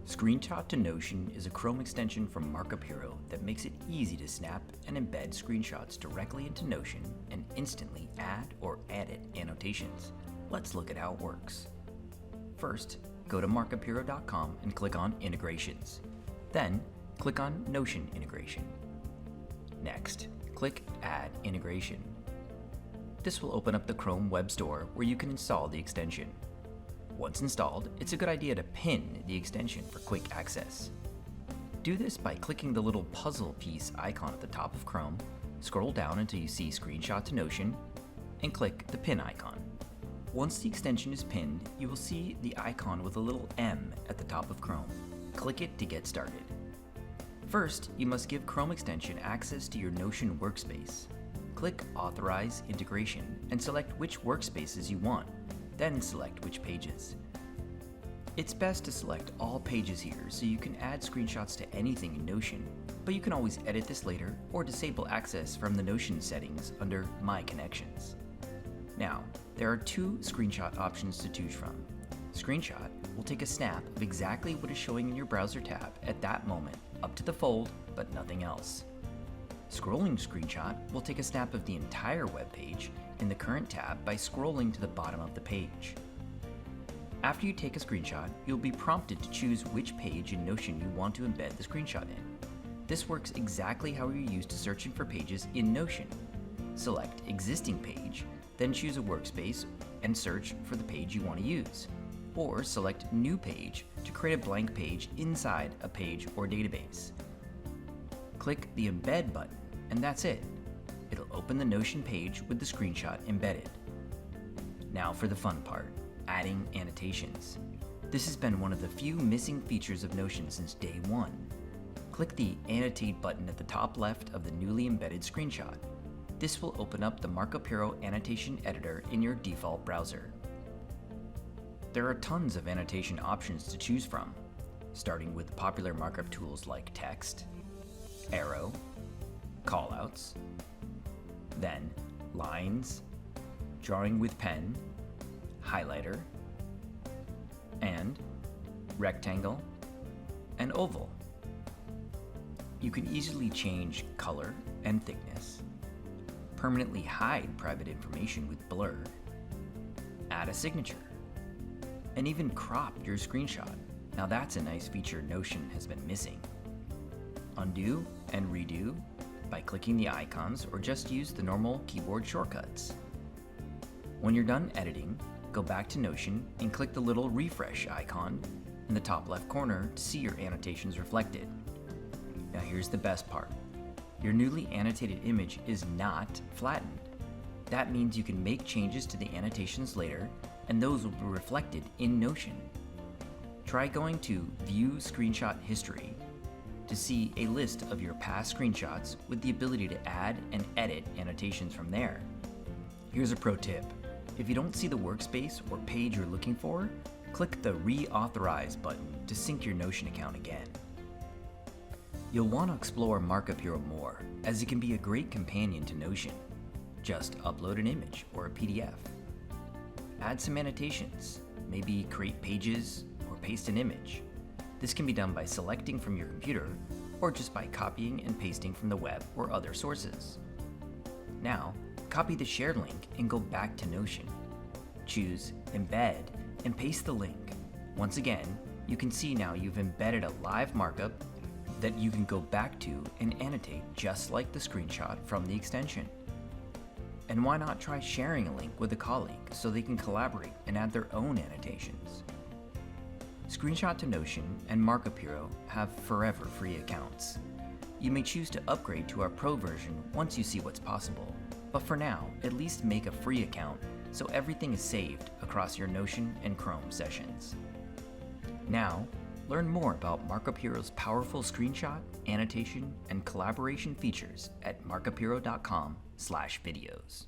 Screenshot to Notion is a Chrome extension from Markup Hero that makes it easy to snap and embed screenshots directly into Notion and instantly add or edit annotations. Let's look at how it works. First, go to markuphero.com and click on Integrations. Then, click on Notion Integration. Next, click Add Integration. This will open up the Chrome Web Store where you can install the extension. Once installed, it's a good idea to pin the extension for quick access. Do this by clicking the little puzzle piece icon at the top of Chrome, scroll down until you see Screenshot to Notion, and click the pin icon. Once the extension is pinned, you will see the icon with a little M at the top of Chrome. Click it to get started. First, you must give Chrome extension access to your Notion workspace. Click Authorize Integration and select which workspaces you want. Then select which pages. It's best to select all pages here so you can add screenshots to anything in Notion, but you can always edit this later or disable access from the Notion settings under My Connections. Now, there are two screenshot options to choose from. Screenshot will take a snap of exactly what is showing in your browser tab at that moment, up to the fold, but nothing else. Scrolling screenshot will take a snap of the entire web page in the current tab by scrolling to the bottom of the page. After you take a screenshot, you'll be prompted to choose which page in Notion you want to embed the screenshot in. This works exactly how you're used to searching for pages in Notion. Select Existing Page, then choose a workspace and search for the page you want to use. Or select New Page to create a blank page inside a page or database. Click the Embed button, and that's it. It'll open the Notion page with the screenshot embedded. Now for the fun part, adding annotations. This has been one of the few missing features of Notion since day one. Click the Annotate button at the top left of the newly embedded screenshot. This will open up the Markup Hero annotation editor in your default browser. There are tons of annotation options to choose from, starting with popular markup tools like text, arrow, callouts, then lines, drawing with pen, highlighter, and rectangle and oval. You can easily change color and thickness, permanently hide private information with blur, add a signature, and even crop your screenshot. Now that's a nice feature Notion has been missing. Undo and redo by clicking the icons or just use the normal keyboard shortcuts. When you're done editing, go back to Notion and click the little refresh icon in the top left corner to see your annotations reflected. Now here's the best part. Your newly annotated image is not flattened. That means you can make changes to the annotations later and those will be reflected in Notion. Try going to View Screenshot History to see a list of your past screenshots with the ability to add and edit annotations from there. Here's a pro tip. If you don't see the workspace or page you're looking for, click the Reauthorize button to sync your Notion account again. You'll want to explore Markup Hero more, as it can be a great companion to Notion. Just upload an image or a PDF. Add some annotations, maybe create pages or paste an image. This can be done by selecting from your computer or just by copying and pasting from the web or other sources. Now, copy the shared link and go back to Notion. Choose Embed and paste the link. Once again, you can see now you've embedded a live markup that you can go back to and annotate just like the screenshot from the extension. And why not try sharing a link with a colleague so they can collaborate and add their own annotations? Screenshot to Notion and Markup Hero have forever free accounts. You may choose to upgrade to our Pro version once you see what's possible, but for now, at least make a free account so everything is saved across your Notion and Chrome sessions. Now, learn more about Markup Hero's powerful screenshot, annotation, and collaboration features at markuphero.com/videos.